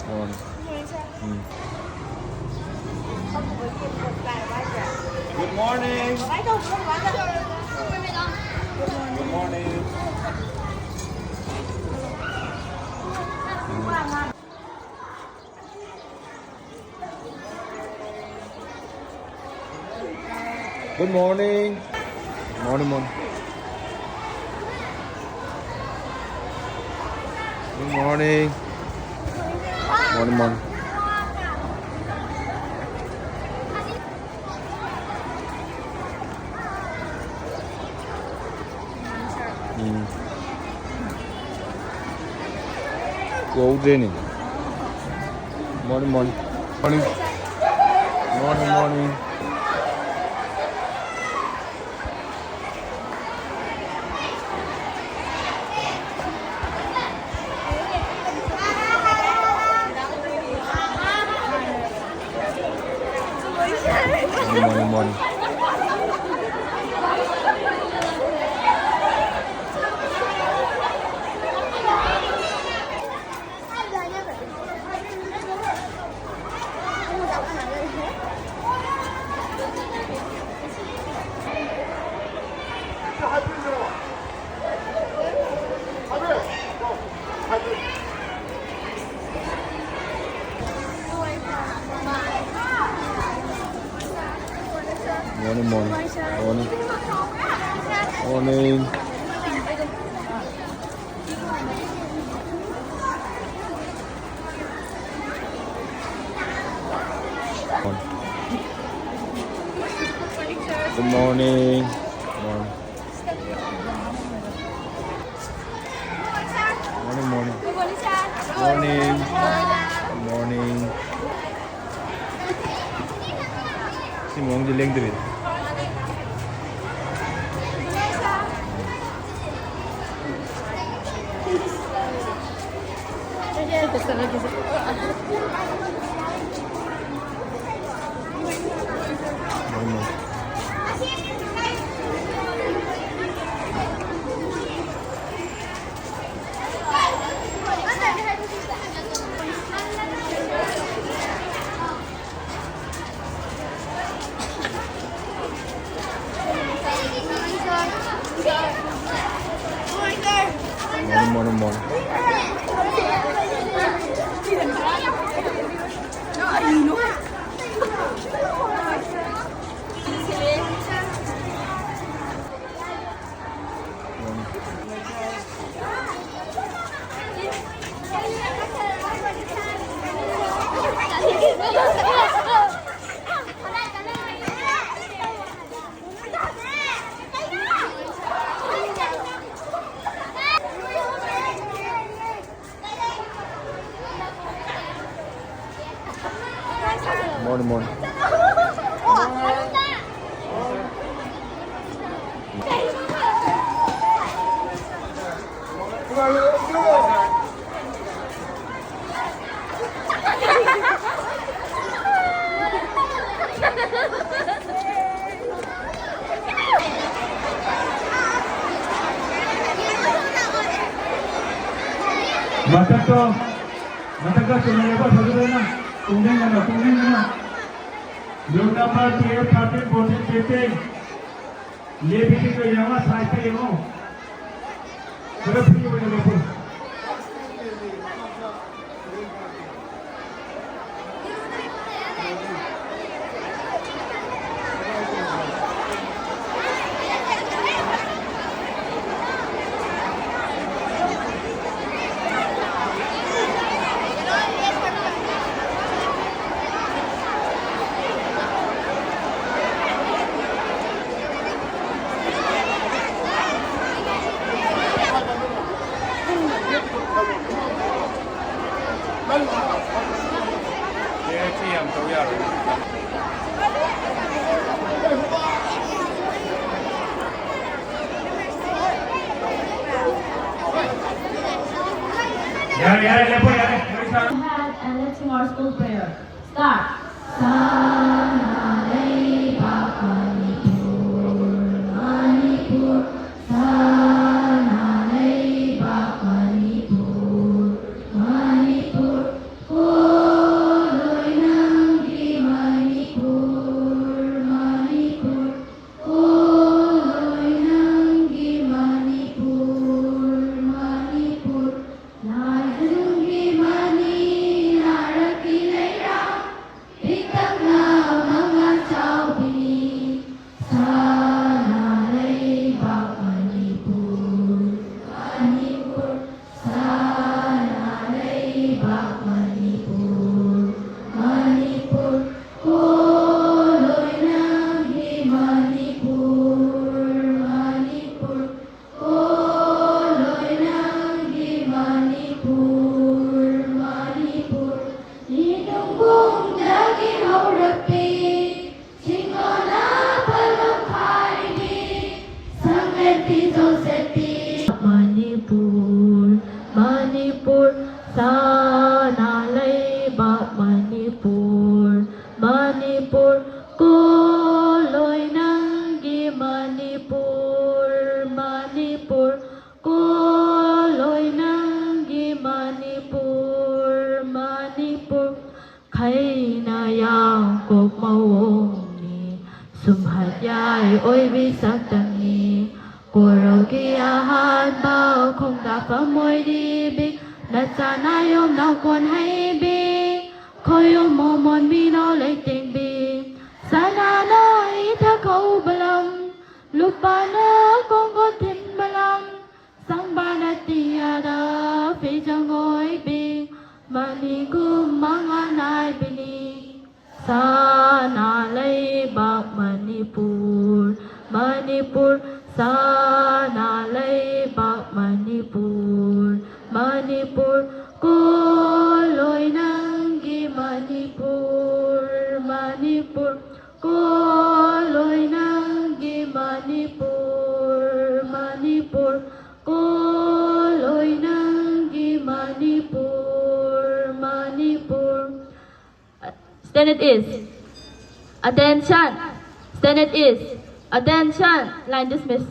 Ngon. Ừ. Good morning. Good morning. Good morning. Morning, morning. Good morning. Morning, morning. Go training. Morning, morning. Morning. Morning, morning. Morning, morning. Morning, morning. Morning. Morning. Good morning. Morning. Morning, morning. Morning. Morning. Si mo ang diling dito. Morning, morning. Morning, morning. Mata tunaiba sagurena tunengana Road number 12, 13, 14, 15 ये भी तो यहाँ cycle है वो बड़ा free हो जाएगा And let's sing our school prayer. Start. Manipur, Khay na yang kok mawong ni sumhat yai oi vi sắc tăng ni của rau kia han bao không ta phá môi đi bi nát cha na yom nào còn hay bi khôi yom mò mòn bi nó lấy tình bi sa na nói tha khâu balam lúc ba na con có thêm balam sang ba na tia da phi cho ngồi bi mani kum mang anai bini sa na lấy bạc Manipur Manipur sa na lấy bạc Manipur Manipur cô lối nang gi Manipur Manipur cô lối nang gi Manipur Manipur cô lối nang gi Manipur Manipur. Stand at ease. Attention. Stand at ease. Attention. Line dismissed.